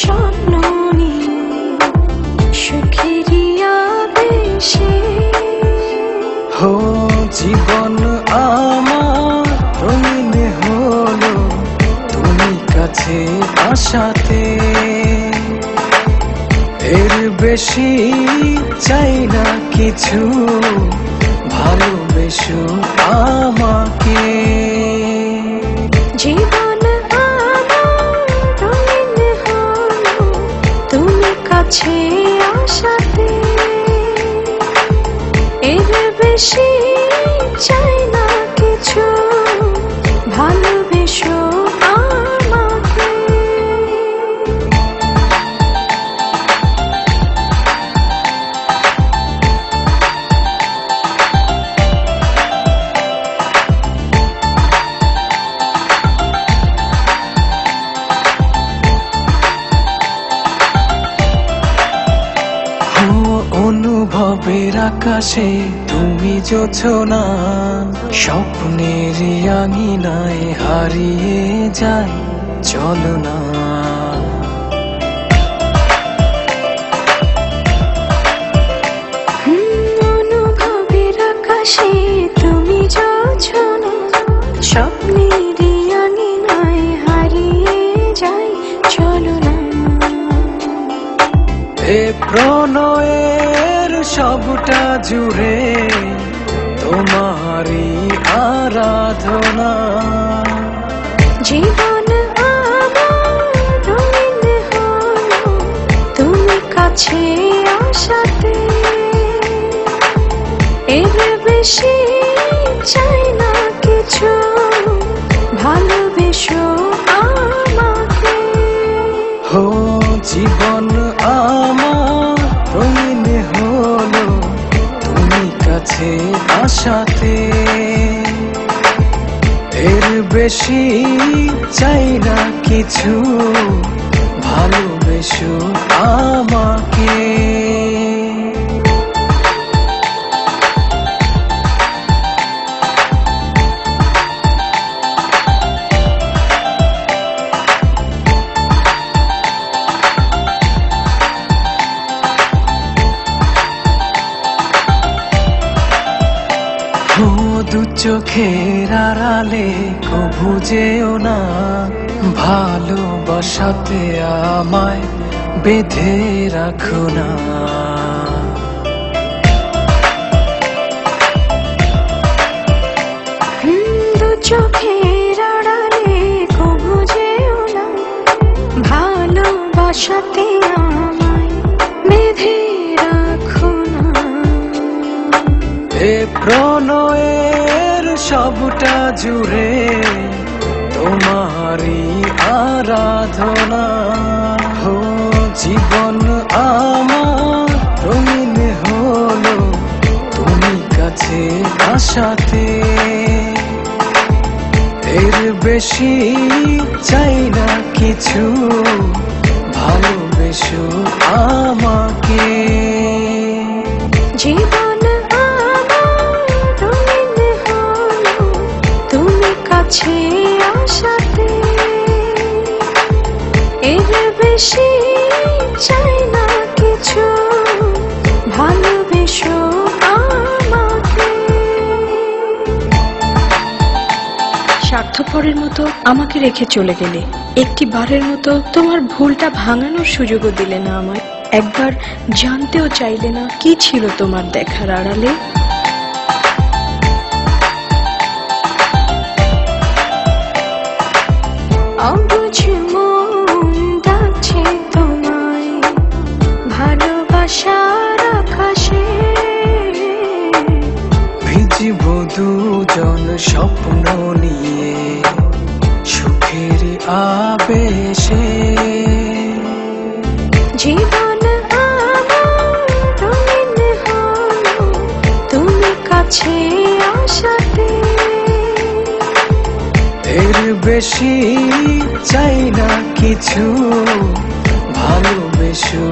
স্বপ্ন নিয়ে সুখেরই আবেশে হো জীবন আমার রঙিন হলো তুমি কাছে আসাতে, এর বেশি চাই না কিছু, ভালোবেসো আমাকে। জীবন আমার রঙিন হলো তুমি কাছে আসাতে, এর বেশি চাই না কিছু, ভালোবেসো আমাকে। অনুভবের আকাশে তুমি জোছনা, স্বপ্নের আঙিনায় হারিয়ে যায় চলো না। অনুভবের আকাশে তুমি জোছনা, স্বপ্নের আঙিনায় হারিয়ে যায় চলো না। এ প্রণয়ের সবটা জুড়ে তোমারই আরাধনা। জীবন আমার রঙিন হলো তুমি কাছে আসাতে, এর বেশি চাই না কিছু, ভালোবেসো আমাকে। হো জীবন আমার রঙিন হলো তুমি কাছে আসাতে, এর বেশি চাই না কিছু, ভালোবেসো আমাকে। দু চোখের আড়ালে কভু যেও না, ভালোবাসাতে আমায় বেঁধে রাখো না। দু চোখের আড়ালে কভু যেও না, ভালোবাসাতে আমায় বেঁধে রাখো না। এ প্রণয়ের সবটা জুড়ে তোমারই আরাধনা। হো জীবন আমার রঙিন হলো তুমি কাছে আসাতে, এর বেশি চাই না কিছু, ভালোবেসো আমাকে। জীবন আমার রঙিন হলো তুমি কাছে আসাতে, এর বেশি চাই না কিছু, ভালোবেসো আমাকে। স্বার্থপরের মতো আমাকে রেখে চলে গেলে, একটি বারের মতো তোমার ভুলটা ভাঙানোর সুযোগও দিলে না আমায়। একবার জানতেও চাইলে না কি ছিল তোমার দেখার আড়ালে। অবুঝ মন ডাকছে তোমায় ভালোবাসার আকাশে, ভিজিব দুজন স্বপ্ন নিয়ে সুখের আবেশে। জীবন আমার রঙিন হলো তুমি কাছে আসাতে, এর বেশি চাই না কিছু, ভালোবেসো